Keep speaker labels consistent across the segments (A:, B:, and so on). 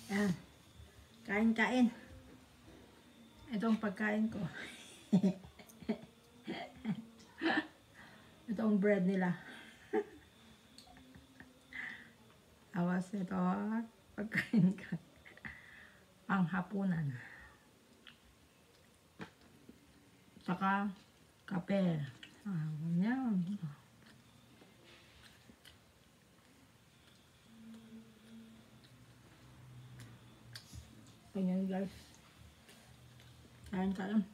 A: Yan. Kain-kain. Itong pagkain ko. Itong bread nila. Awas ito. Pagkain ka. Ang hapunan. Saka kape. Yan. Ganyan guys. Kain-kain.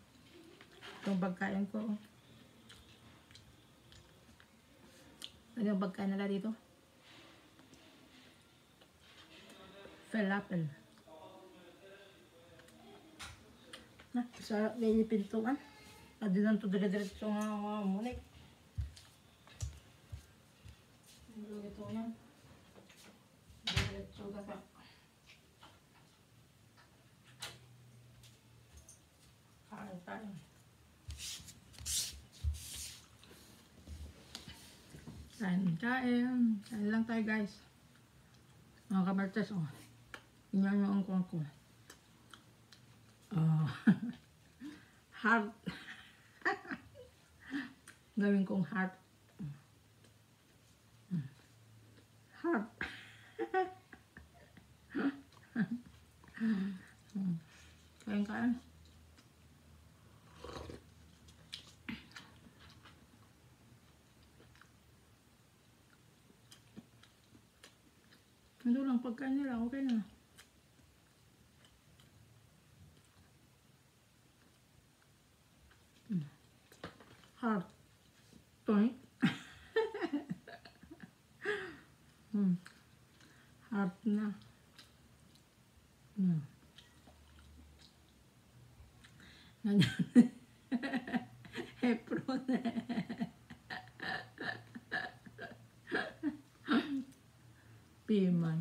A: Itong pagkain ko. Ano yung pagkain nila dito? Falafel. Na, sa may pintuan. Adi lang ito dire-diretso nga munik. Ito yan. Diretso ka. Kain. Kain lang tayo guys. Mga kamartes, oh. Inyan yung angkong ko. Oh. Heart. Gawin kong heart. Heart. Kain. Ito lang pagkain nila, okay na. Heart. Toink. Heart na. Ganyan. Hepron. Piman.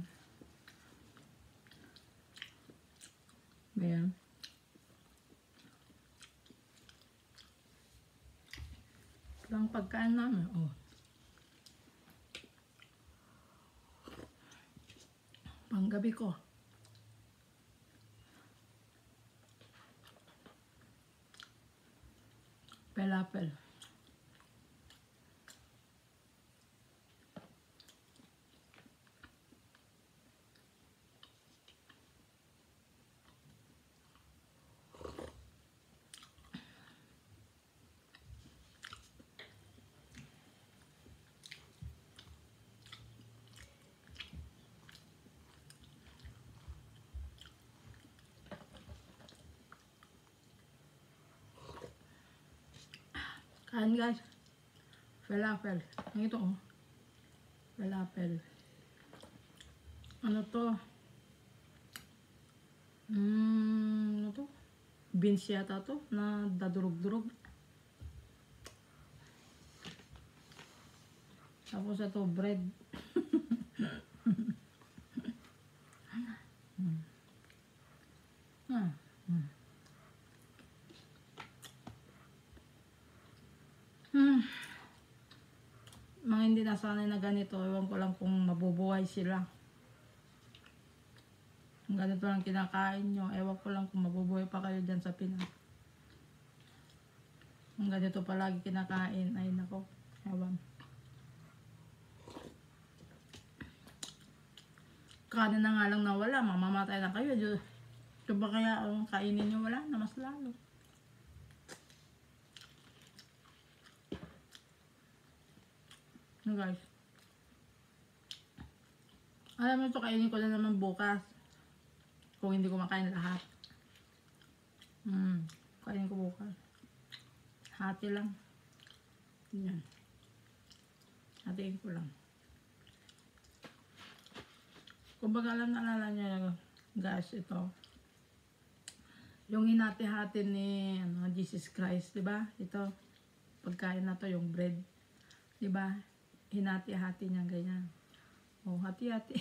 A: Ayan. Ito ang pagkain namin. Oh. Panggabi ko. Falafel. Kain guys. Falafel. Ito oh. Falafel. Ano to? Ano to? Beans yata to na dadurog-durog. Tapos ito bread. Mga hindi nasanay na ganito, ewan ko lang kung mabubuhay sila. Kung ganito lang kinakain nyo, ewan ko lang kung mabubuhay pa kayo dyan sa Pinas. Kung ganito palagi kinakain, ay nako, ewan. Kanin na nga lang nawala, mamamatay na kayo. Ito ba kaya ang kainin nyo wala na mas lalo? No guys. Alam mo ito, kainin ko na naman bukas. Kung hindi ko makain lahat. Kainin ko bukas. Hati lang. Yan. Hatiin ko lang. Kung baga alam na alala nyo, guys, ito. Yung hinati-hati ni Jesus Christ, diba? Ito. Pagkain na to, yung bread. Diba? Hinati-hati niya, ganyan. O, hati-hati.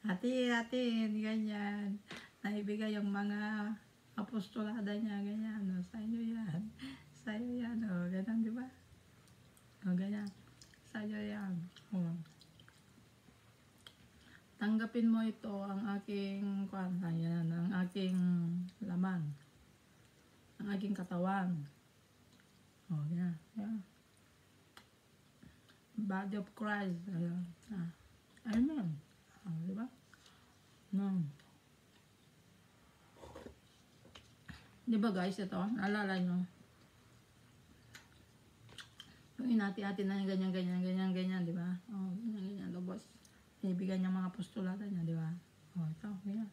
A: Hati-hati, ganyan. Naibigay yung mga apostolada niya, ganyan. O, sa inyo yan. Sa inyo yan, o, ganyan, diba? O, ganyan. Sa inyo yan. O. Tanggapin mo ito ang aking ayan, ang aking laman, ang aking katawan. Oh, yeah, yeah. Body of Christ. Ayan. Amen. Di ba? No. Di ba guys, ito, naalala nyo? Yung inati-ati na ganyan, di ba? Oh, ganyan, lubos. Ibigay niya mga postulata niya, di ba? Oh, ito, ganyan.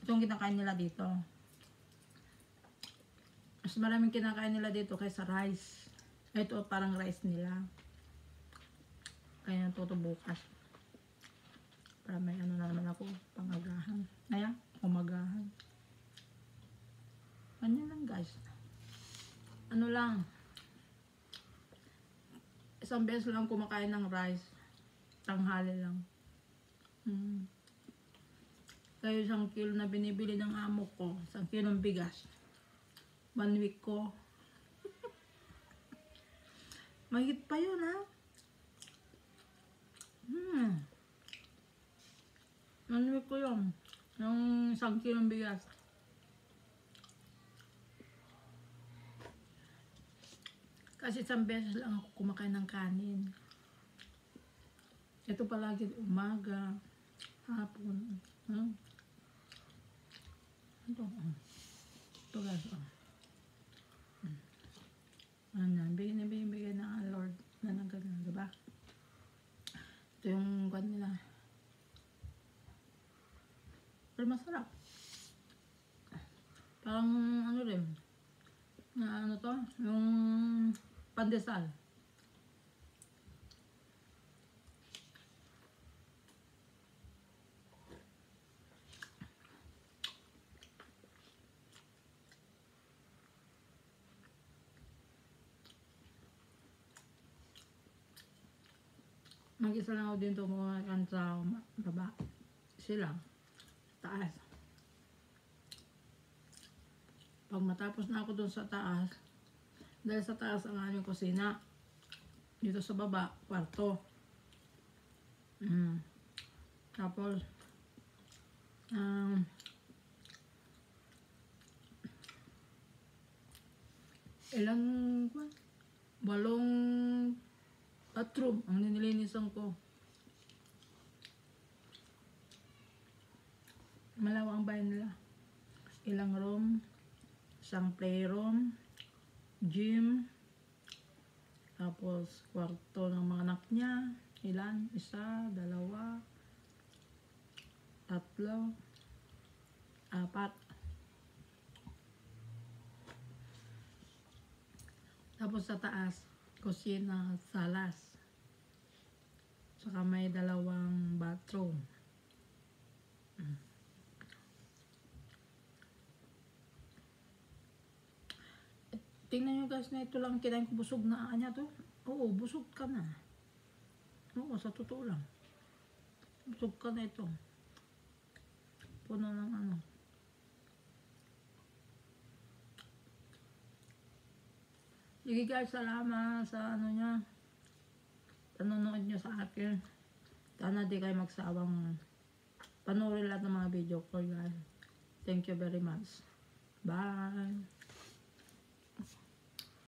A: Ito yung kinakain nila dito. Mas maraming kinakain nila dito kaysa rice. Ito, parang rice nila. Kaya ito bukas. Para may ano na naman ako, pangagahan. Ayan, umagahan. Ganyan lang guys. Ano lang. Isang beses lang kumakain ng rice. Tanghali lang. Kaya 1 kilo na binibili ng amo ko. 1 kilo ng bigas. 1 week ko. Mahigit pa yun ha. 1 week ko yun. Yung 1 kilo ng bigas. Kasi isang beses lang ako kumakain ng kanin. Ito palagi umaga, hapon. Ito guys. Bigyan ng Lord na nagagano, diba? Ito yung kwan nila. Pero masarap. Parang ano rin. Na ano to? Yung pandesal. Mag-isa lang ako din tumukan sa baba. Sila. Taas. Pag matapos na ako dun sa taas, dahil sa taas ang aming kusina, dito sa baba, kwarto. Tapos, ilang, 8 bathroom ang ninilinisan ko. Malawak ang bahay nila. Ilang room, isang playroom, gym, tapos kwarto ng mga anak niya. Ilan? 1, 2, 3, 4. Tapos sa taas, kusina, salas. Saka may 2 bathroom. Tingnan nyo guys na ito lang kinain ko, busog na anya to. Oo, busog ka na. Oo, sa totoo lang. Busog ka na ito. Puno ng ano. Sige guys, salamat sa ano niya. Panonood nyo sa akin. Sana di kayo magsawang panoorin lahat ng mga video ko guys. Thank you very much. Bye!